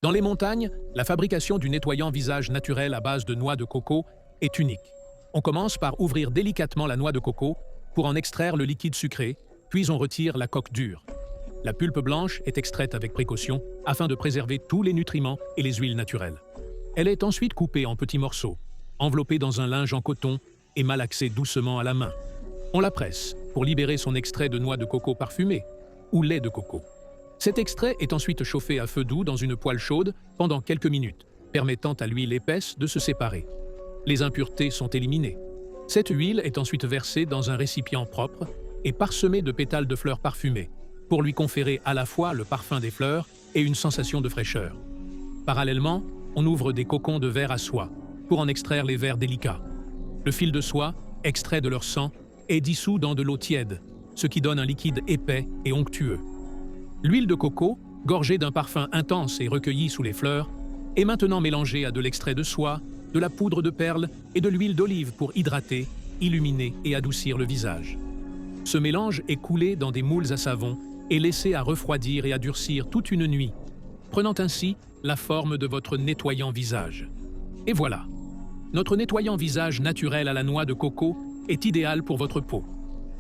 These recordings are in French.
Dans les montagnes, la fabrication du nettoyant visage naturel à base de noix de coco est unique. On commence par ouvrir délicatement la noix de coco pour en extraire le liquide sucré, puis on retire la coque dure. La pulpe blanche est extraite avec précaution afin de préserver tous les nutriments et les huiles naturelles. Elle est ensuite coupée en petits morceaux, enveloppée dans un linge en coton et malaxée doucement à la main. On la presse pour libérer son extrait de noix de coco parfumée ou lait de coco. Cet extrait est ensuite chauffé à feu doux dans une poêle chaude pendant quelques minutes, permettant à l'huile épaisse de se séparer. Les impuretés sont éliminées. Cette huile est ensuite versée dans un récipient propre et parsemée de pétales de fleurs parfumées, pour lui conférer à la fois le parfum des fleurs et une sensation de fraîcheur. Parallèlement, on ouvre des cocons de verre à soie pour en extraire les vers délicats. Le fil de soie, extrait de leur sang, est dissous dans de l'eau tiède, ce qui donne un liquide épais et onctueux. L'huile de coco, gorgée d'un parfum intense et recueillie sous les fleurs, est maintenant mélangée à de l'extrait de soie, de la poudre de perle et de l'huile d'olive pour hydrater, illuminer et adoucir le visage. Ce mélange est coulé dans des moules à savon et laissé à refroidir et à durcir toute une nuit, prenant ainsi la forme de votre nettoyant visage. Et voilà, notre nettoyant visage naturel à la noix de coco est idéal pour votre peau.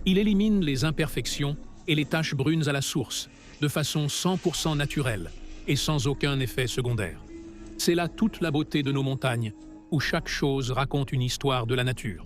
Il élimine les imperfections et les taches brunes à la source, de façon 100% naturelle et sans aucun effet secondaire. C'est là toute la beauté de nos montagnes, où chaque chose raconte une histoire de la nature.